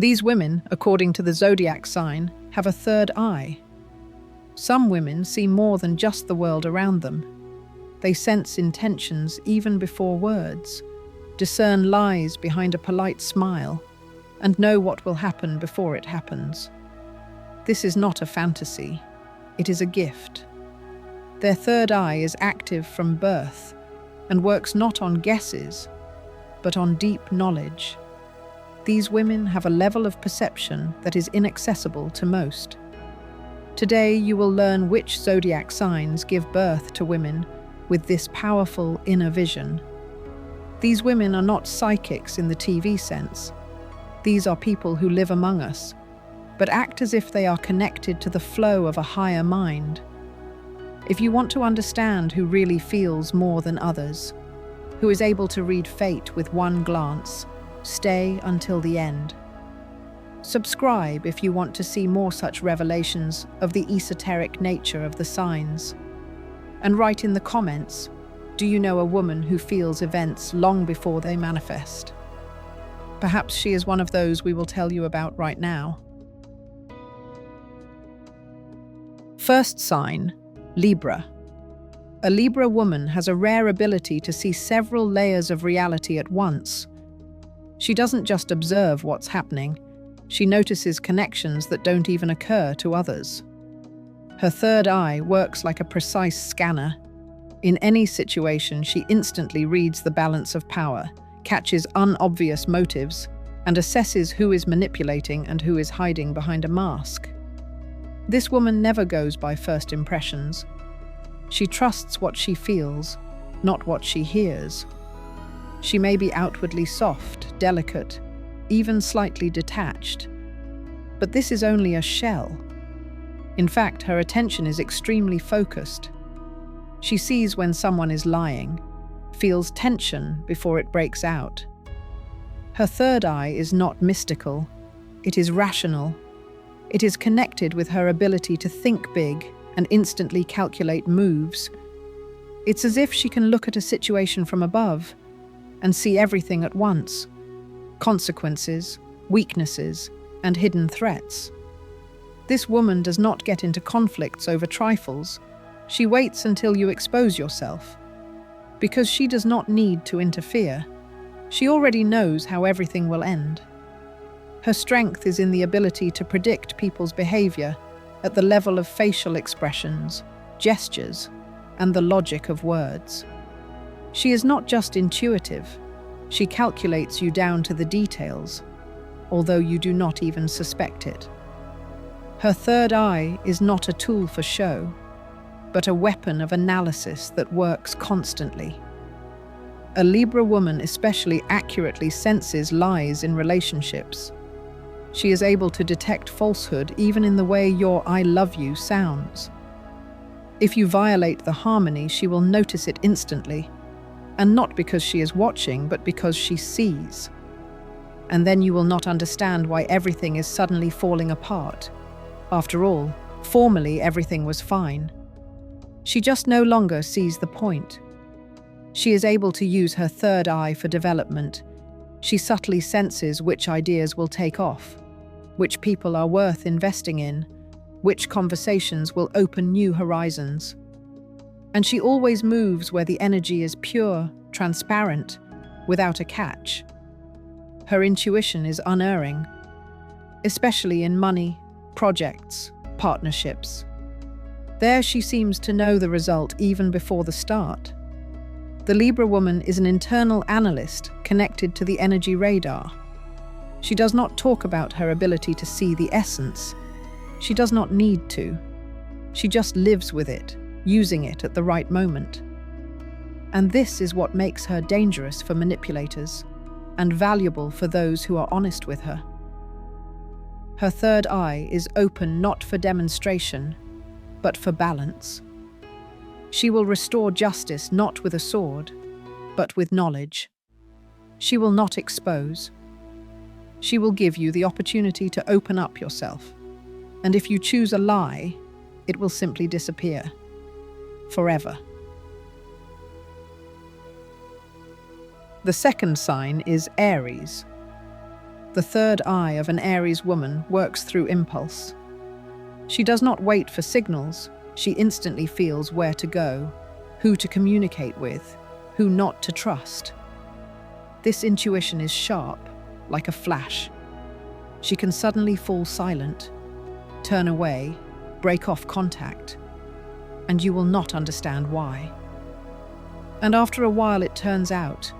These women, according to the Zodiac Sign, have a third eye. Some women see more than just the world around them. They sense intentions even before words, discern lies behind a polite smile, and know what will happen before it happens. This is not a fantasy, it is a gift. Their third eye is active from birth and works not on guesses, but on deep knowledge. These women have a level of perception that is inaccessible to most. Today you will learn which zodiac signs give birth to women with this powerful inner vision. These women are not psychics in the TV sense. These are people who live among us, but act as if they are connected to the flow of a higher mind. If you want to understand who really feels more than others, who is able to read fate with one glance, stay until the end. Subscribe if you want to see more such revelations of the esoteric nature of the signs. And write in the comments, do you know a woman who feels events long before they manifest? Perhaps she is one of those we will tell you about right now. First sign, Libra. A Libra woman has a rare ability to see several layers of reality at once. She doesn't just observe what's happening, she notices connections that don't even occur to others. Her third eye works like a precise scanner. In any situation, she instantly reads the balance of power, catches unobvious motives, and assesses who is manipulating and who is hiding behind a mask. This woman never goes by first impressions. She trusts what she feels, not what she hears. She may be outwardly soft, delicate, even slightly detached. But this is only a shell. In fact, her attention is extremely focused. She sees when someone is lying, feels tension before it breaks out. Her third eye is not mystical, it is rational. It is connected with her ability to think big and instantly calculate moves. It's as if she can look at a situation from above and see everything at once: consequences, weaknesses, and hidden threats. This woman does not get into conflicts over trifles. She waits until you expose yourself. Because she does not need to interfere. She already knows how everything will end. Her strength is in the ability to predict people's behavior at the level of facial expressions, gestures, and the logic of words. She is not just intuitive, she calculates you down to the details, although you do not even suspect it. Her third eye is not a tool for show, but a weapon of analysis that works constantly. A Libra woman especially accurately senses lies in relationships. She is able to detect falsehood even in the way your "I love you" sounds. If you violate the harmony, she will notice it instantly, and not because she is watching, but because she sees. And then you will not understand why everything is suddenly falling apart. After all, formally everything was fine. She just no longer sees the point. She is able to use her third eye for development. She subtly senses which ideas will take off, which people are worth investing in, which conversations will open new horizons. And she always moves where the energy is pure, transparent, without a catch. Her intuition is unerring, especially in money, projects, partnerships. There she seems to know the result even before the start. The Libra woman is an internal analyst connected to the energy radar. She does not talk about her ability to see the essence. She does not need to. She just lives with it, using it at the right moment. And this is what makes her dangerous for manipulators and valuable for those who are honest with her. Her third eye is open not for demonstration, but for balance. She will restore justice not with a sword, but with knowledge. She will not expose. She will give you the opportunity to open up yourself. And if you choose a lie, it will simply disappear. Forever. The second sign is Aries. The third eye of an Aries woman works through impulse. She does not wait for signals, she instantly feels where to go, who to communicate with, who not to trust. This intuition is sharp, like a flash. She can suddenly fall silent, turn away, break off contact, and you will not understand why. And after a while it turns out,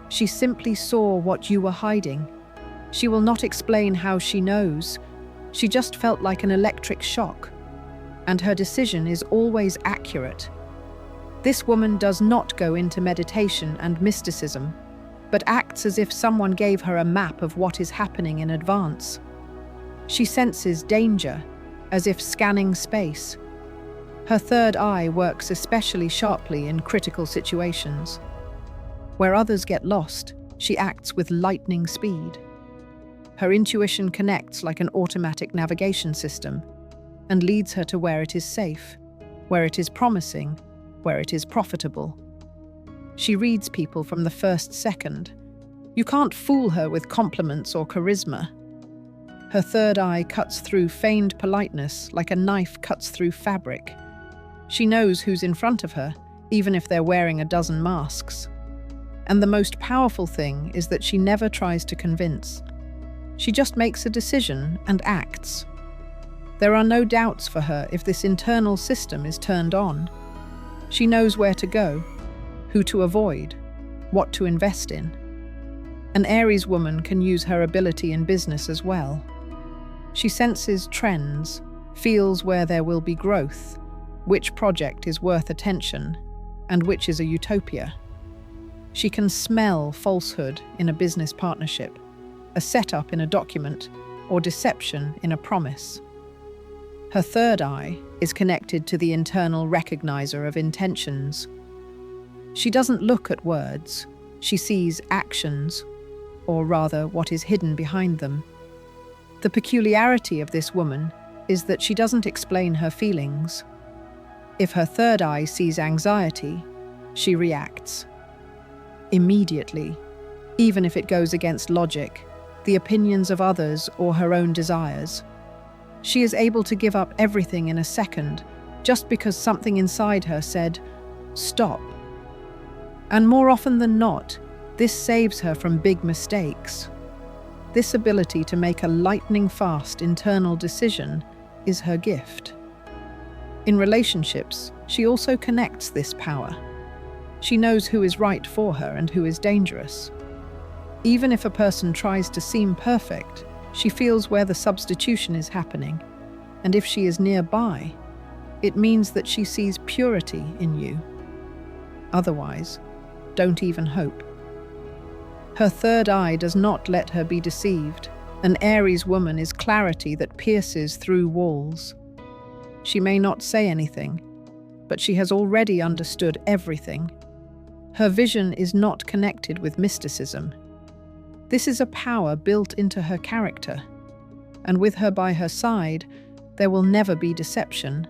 she simply saw what you were hiding. She will not explain how she knows. She just felt like an electric shock, and her decision is always accurate. This woman does not go into meditation and mysticism, but acts as if someone gave her a map of what is happening in advance. She senses danger, as if scanning space. Her third eye works especially sharply in critical situations. Where others get lost, she acts with lightning speed. Her intuition connects like an automatic navigation system and leads her to where it is safe, where it is promising, where it is profitable. She reads people from the first second. You can't fool her with compliments or charisma. Her third eye cuts through feigned politeness like a knife cuts through fabric. She knows who's in front of her, even if they're wearing a dozen masks. And the most powerful thing is that she never tries to convince. She just makes a decision and acts. There are no doubts for her if this internal system is turned on. She knows where to go, who to avoid, what to invest in. An Aries woman can use her ability in business as well. She senses trends, feels where there will be growth, which project is worth attention, and which is a utopia. She can smell falsehood in a business partnership, a setup in a document, or deception in a promise. Her third eye is connected to the internal recognizer of intentions. She doesn't look at words, she sees actions, or rather what is hidden behind them. The peculiarity of this woman is that she doesn't explain her feelings. If her third eye sees anxiety, she reacts immediately, even if it goes against logic, the opinions of others, or her own desires. She is able to give up everything in a second just because something inside her said, "Stop." And more often than not, this saves her from big mistakes. This ability to make a lightning-fast internal decision is her gift. In relationships, she also connects this power. She knows who is right for her and who is dangerous. Even if a person tries to seem perfect, she feels where the substitution is happening, and if she is nearby, it means that she sees purity in you. Otherwise, don't even hope. Her third eye does not let her be deceived. An Aries woman is clarity that pierces through walls. She may not say anything, but she has already understood everything. Her vision is not connected with mysticism. This is a power built into her character, and with her by her side, there will never be deception,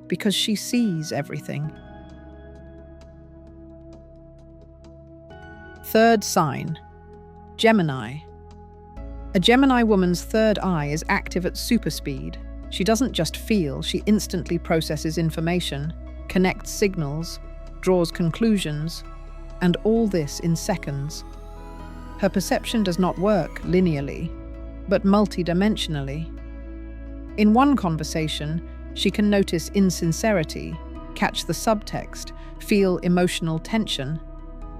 because she sees everything. Third sign, Gemini. A Gemini woman's third eye is active at super speed. She doesn't just feel, she instantly processes information, connects signals, draws conclusions, and all this in seconds. Her perception does not work linearly, but multidimensionally. In one conversation, she can notice insincerity, catch the subtext, feel emotional tension,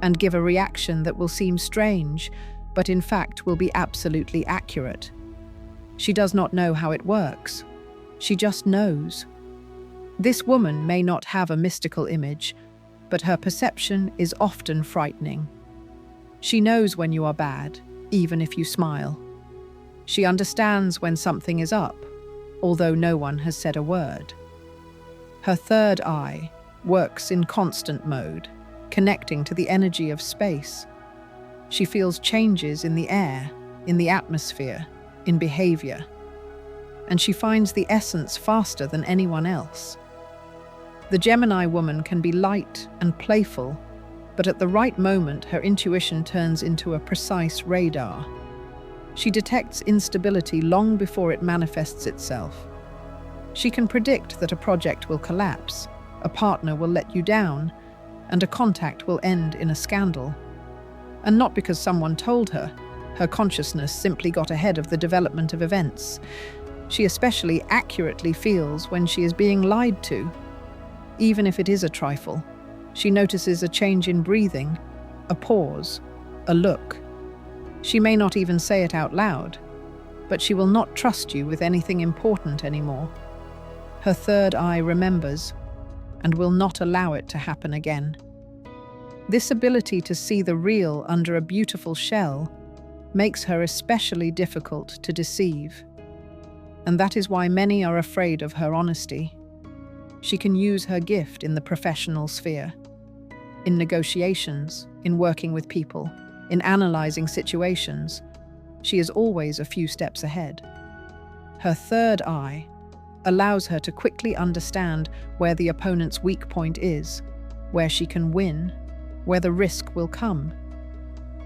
and give a reaction that will seem strange, but in fact will be absolutely accurate. She does not know how it works. She just knows. This woman may not have a mystical image, but her perception is often frightening. She knows when you are bad, even if you smile. She understands when something is up, although no one has said a word. Her third eye works in constant mode, connecting to the energy of space. She feels changes in the air, in the atmosphere, in behavior, and she finds the essence faster than anyone else. The Gemini woman can be light and playful, but at the right moment her intuition turns into a precise radar. She detects instability long before it manifests itself. She can predict that a project will collapse, a partner will let you down, and a contact will end in a scandal. And not because someone told her. Her consciousness simply got ahead of the development of events. She especially accurately feels when she is being lied to. Even if it is a trifle, she notices a change in breathing, a pause, a look. She may not even say it out loud, but she will not trust you with anything important anymore. Her third eye remembers and will not allow it to happen again. This ability to see the real under a beautiful shell makes her especially difficult to deceive. And that is why many are afraid of her honesty. She can use her gift in the professional sphere, in negotiations, in working with people, in analyzing situations. She is always a few steps ahead. Her third eye allows her to quickly understand where the opponent's weak point is, where she can win, where the risk will come.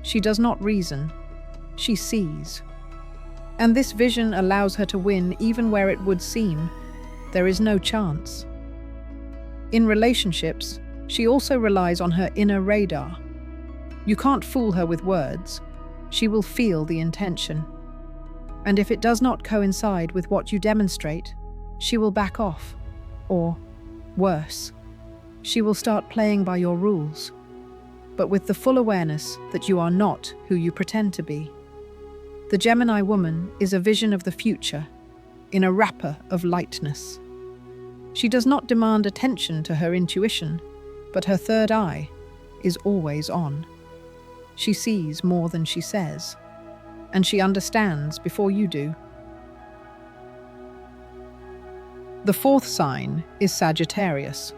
She does not reason, she sees. And this vision allows her to win even where it would seem there is no chance. In relationships, she also relies on her inner radar. You can't fool her with words. She will feel the intention. And if it does not coincide with what you demonstrate, she will back off. Or, worse, she will start playing by your rules, but with the full awareness that you are not who you pretend to be. The Gemini woman is a vision of the future, in a wrapper of lightness. She does not demand attention to her intuition, but her third eye is always on. She sees more than she says, and she understands before you do. The fourth sign is Sagittarius.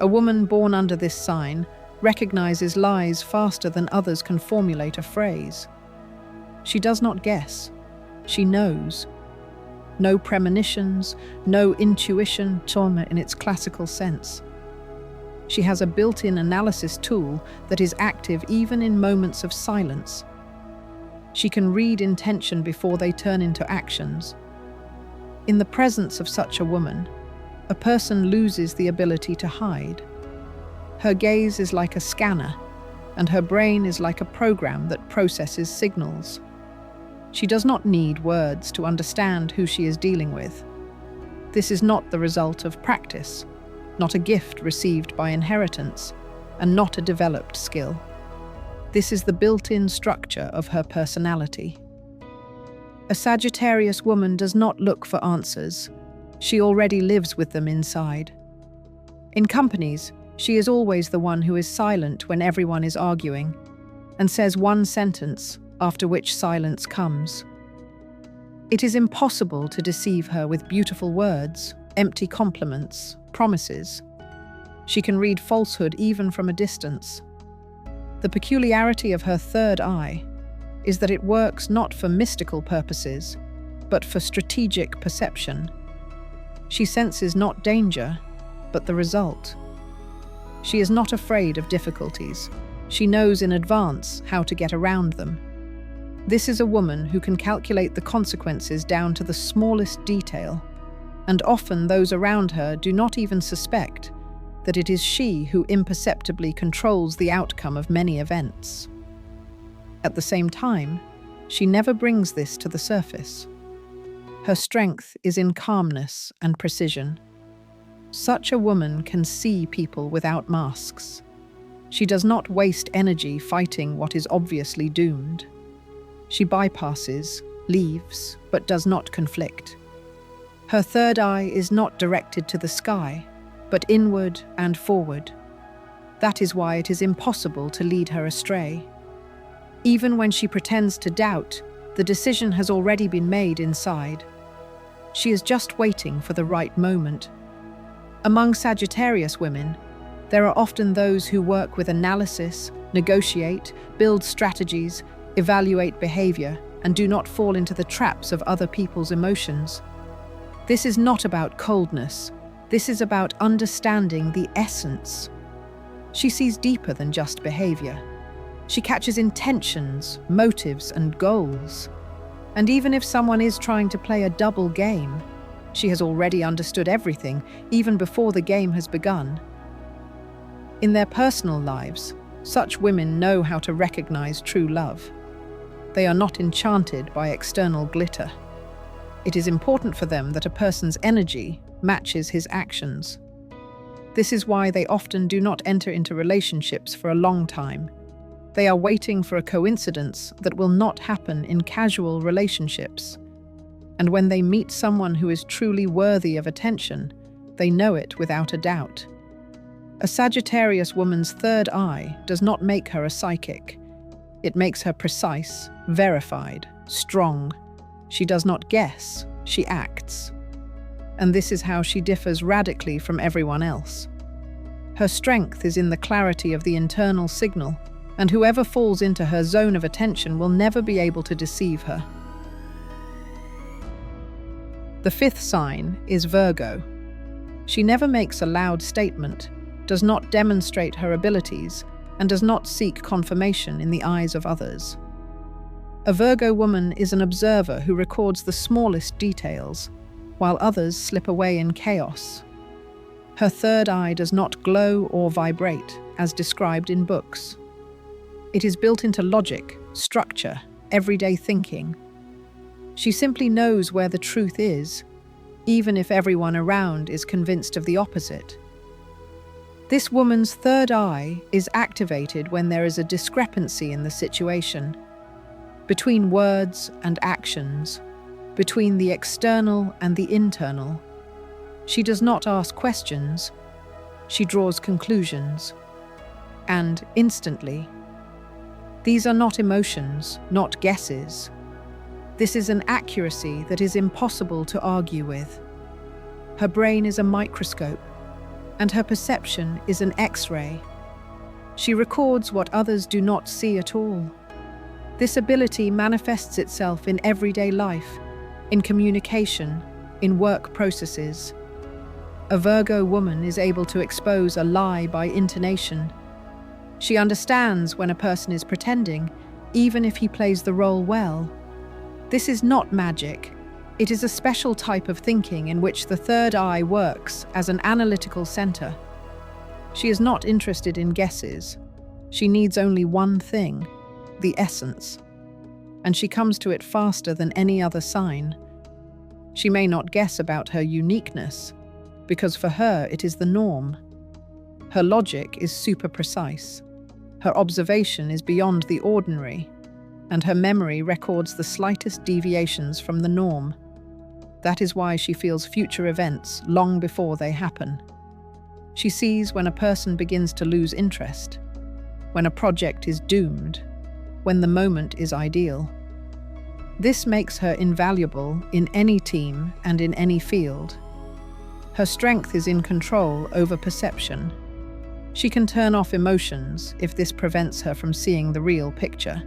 A woman born under this sign recognizes lies faster than others can formulate a phrase. She does not guess. She knows. No premonitions, no intuition, trauma in its classical sense. She has a built-in analysis tool that is active even in moments of silence. She can read intention before they turn into actions. In the presence of such a woman, a person loses the ability to hide. Her gaze is like a scanner, and her brain is like a program that processes signals. She does not need words to understand who she is dealing with. This is not the result of practice, not a gift received by inheritance, and not a developed skill. This is the built-in structure of her personality. A Sagittarius woman does not look for answers. She already lives with them inside. In companies, she is always the one who is silent when everyone is arguing, and says one sentence after which silence comes. It is impossible to deceive her with beautiful words, empty compliments, promises. She can read falsehood even from a distance. The peculiarity of her third eye is that it works not for mystical purposes, but for strategic perception. She senses not danger, but the result. She is not afraid of difficulties. She knows in advance how to get around them. This is a woman who can calculate the consequences down to the smallest detail, and often those around her do not even suspect that it is she who imperceptibly controls the outcome of many events. At the same time, she never brings this to the surface. Her strength is in calmness and precision. Such a woman can see people without masks. She does not waste energy fighting what is obviously doomed. She bypasses, leaves, but does not conflict. Her third eye is not directed to the sky, but inward and forward. That is why it is impossible to lead her astray. Even when she pretends to doubt, the decision has already been made inside. She is just waiting for the right moment. Among Sagittarius women, there are often those who work with analysis, negotiate, build strategies, evaluate behavior, and do not fall into the traps of other people's emotions. This is not about coldness. This is about understanding the essence. She sees deeper than just behavior. She catches intentions, motives, and goals. And even if someone is trying to play a double game, she has already understood everything, even before the game has begun. In their personal lives, such women know how to recognize true love. They are not enchanted by external glitter. It is important for them that a person's energy matches his actions. This is why they often do not enter into relationships for a long time. They are waiting for a coincidence that will not happen in casual relationships. And when they meet someone who is truly worthy of attention, they know it without a doubt. A Sagittarius woman's third eye does not make her a psychic. It makes her precise, verified, strong. She does not guess, she acts. And this is how she differs radically from everyone else. Her strength is in the clarity of the internal signal, and whoever falls into her zone of attention will never be able to deceive her. The fifth sign is Virgo. She never makes a loud statement, does not demonstrate her abilities, and does not seek confirmation in the eyes of others. A Virgo woman is an observer who records the smallest details, while others slip away in chaos. Her third eye does not glow or vibrate, as described in books. It is built into logic, structure, everyday thinking. She simply knows where the truth is, even if everyone around is convinced of the opposite. This woman's third eye is activated when there is a discrepancy in the situation, between words and actions, between the external and the internal. She does not ask questions, she draws conclusions, and instantly. These are not emotions, not guesses. This is an accuracy that is impossible to argue with. Her brain is a microscope, and her perception is an X-ray. She records what others do not see at all. This ability manifests itself in everyday life, in communication, in work processes. A Virgo woman is able to expose a lie by intonation. She understands when a person is pretending, even if he plays the role well. This is not magic. It is a special type of thinking in which the third eye works as an analytical center. She is not interested in guesses. She needs only one thing, the essence. And she comes to it faster than any other sign. She may not guess about her uniqueness, because for her it is the norm. Her logic is super precise. Her observation is beyond the ordinary, and her memory records the slightest deviations from the norm. That is why she feels future events long before they happen. She sees when a person begins to lose interest, when a project is doomed, when the moment is ideal. This makes her invaluable in any team and in any field. Her strength is in control over perception. She can turn off emotions if this prevents her from seeing the real picture.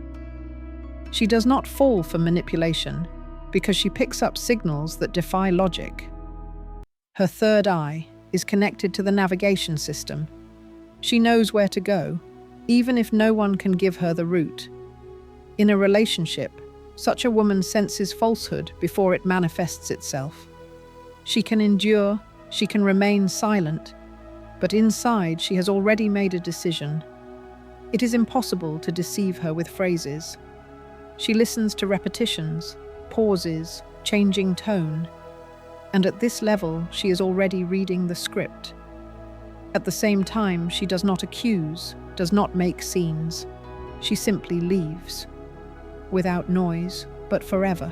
She does not fall for manipulation because she picks up signals that defy logic. Her third eye is connected to the navigation system. She knows where to go, even if no one can give her the route. In a relationship, such a woman senses falsehood before it manifests itself. She can endure, she can remain silent, but inside she has already made a decision. It is impossible to deceive her with phrases. She listens to repetitions, pauses, changing tone, and at this level she is already reading the script. At the same time, she does not accuse, does not make scenes. She simply leaves, without noise, but forever.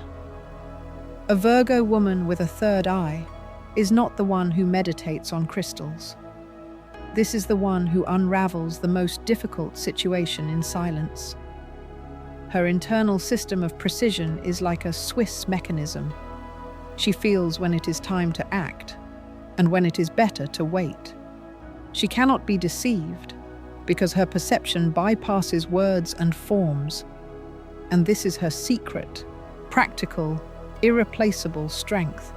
A Virgo woman with a third eye is not the one who meditates on crystals. This is the one who unravels the most difficult situation in silence. Her internal system of precision is like a Swiss mechanism. She feels when it is time to act, and when it is better to wait. She cannot be deceived, because her perception bypasses words and forms. And this is her secret, practical, irreplaceable strength.